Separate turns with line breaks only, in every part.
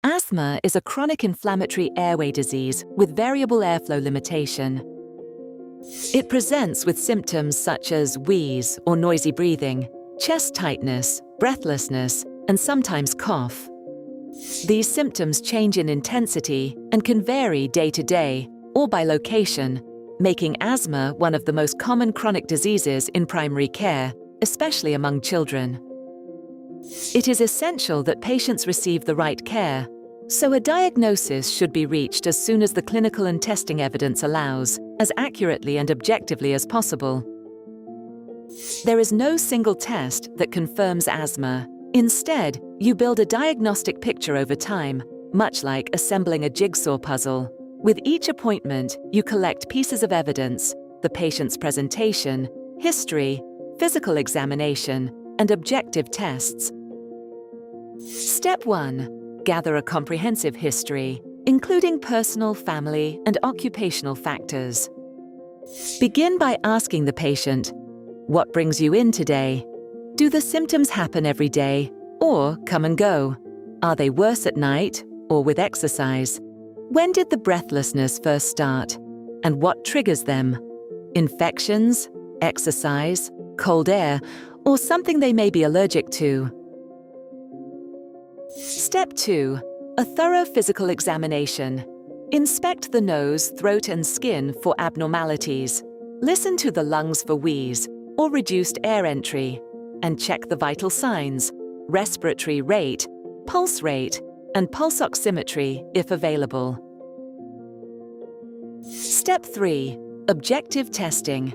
Asthma is a chronic inflammatory airway disease with variable airflow limitation. It presents with symptoms such as wheeze or noisy breathing, chest tightness, breathlessness, and sometimes cough. These symptoms change in intensity and can vary day to day or by location, making asthma one of the most common chronic diseases in primary care, especially among children. It is essential that patients receive the right care, so a diagnosis should be reached as soon as the clinical and testing evidence allows, as accurately and objectively as possible. There is no single test that confirms asthma. Instead, you build a diagnostic picture over time, much like assembling a jigsaw puzzle. With each appointment, you collect pieces of evidence, the patient's presentation, history, physical examination, and objective tests. Step 1. Gather a comprehensive history, including personal, family, and occupational factors. Begin by asking the patient, "What brings you in today? Do the symptoms happen every day, or come and go? Are they worse at night, or with exercise? When did the breathlessness first start? And what triggers them? Infections, exercise, cold air, or something they may be allergic to?" Step 2. A thorough physical examination. Inspect the nose, throat, and skin for abnormalities. Listen to the lungs for wheeze or reduced air entry, and check the vital signs, respiratory rate, pulse rate, and pulse oximetry if available. Step 3. Objective testing.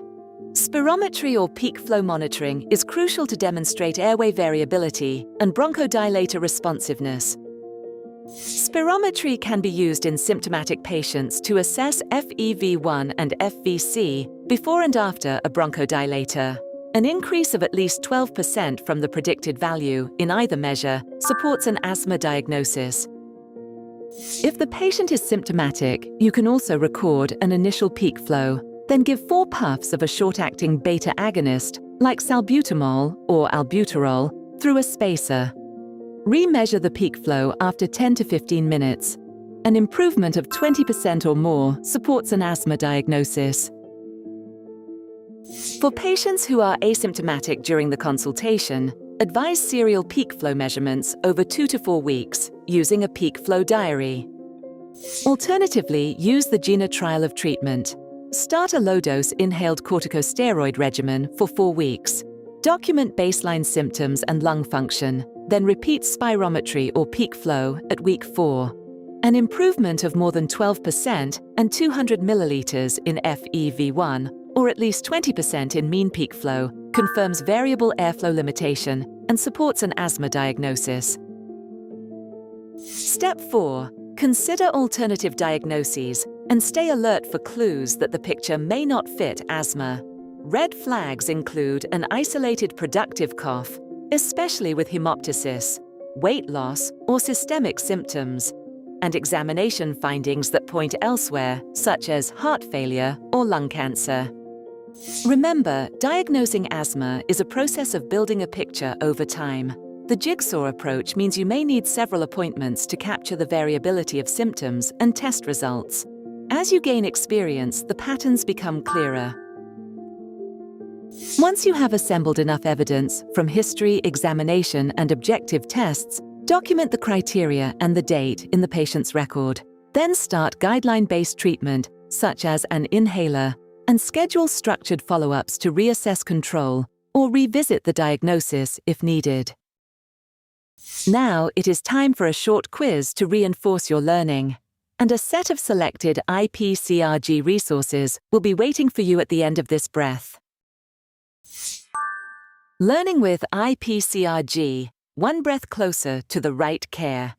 Spirometry or peak flow monitoring is crucial to demonstrate airway variability and bronchodilator responsiveness. Spirometry can be used in symptomatic patients to assess FEV1 and FVC before and after a bronchodilator. An increase of at least 12% from the predicted value in either measure supports an asthma diagnosis. If the patient is symptomatic, you can also record an initial peak flow, then give 4 puffs of a short-acting beta agonist, like salbutamol or albuterol, through a spacer. Remeasure the peak flow after 10 to 15 minutes. An improvement of 20% or more supports an asthma diagnosis. For patients who are asymptomatic during the consultation, advise serial peak flow measurements over 2 to 4 weeks using a peak flow diary. Alternatively, use the GINA trial of treatment. Start a low-dose inhaled corticosteroid regimen for 4 weeks. Document baseline symptoms and lung function, then repeat spirometry or peak flow at week 4. An improvement of more than 12% and 200 milliliters in FEV1, or at least 20% in mean peak flow, confirms variable airflow limitation and supports an asthma diagnosis. Step 4. Consider alternative diagnoses and stay alert for clues that the picture may not fit asthma. Red flags include an isolated productive cough, especially with hemoptysis, weight loss, or systemic symptoms, and examination findings that point elsewhere, such as heart failure or lung cancer. Remember, diagnosing asthma is a process of building a picture over time. The jigsaw approach means you may need several appointments to capture the variability of symptoms and test results. As you gain experience, the patterns become clearer. Once you have assembled enough evidence from history, examination, and objective tests, document the criteria and the date in the patient's record. Then start guideline-based treatment, such as an inhaler, and schedule structured follow-ups to reassess control or revisit the diagnosis if needed. Now it is time for a short quiz to reinforce your learning, and a set of selected IPCRG resources will be waiting for you at the end of this breath. Learning with IPCRG, one breath closer to the right care.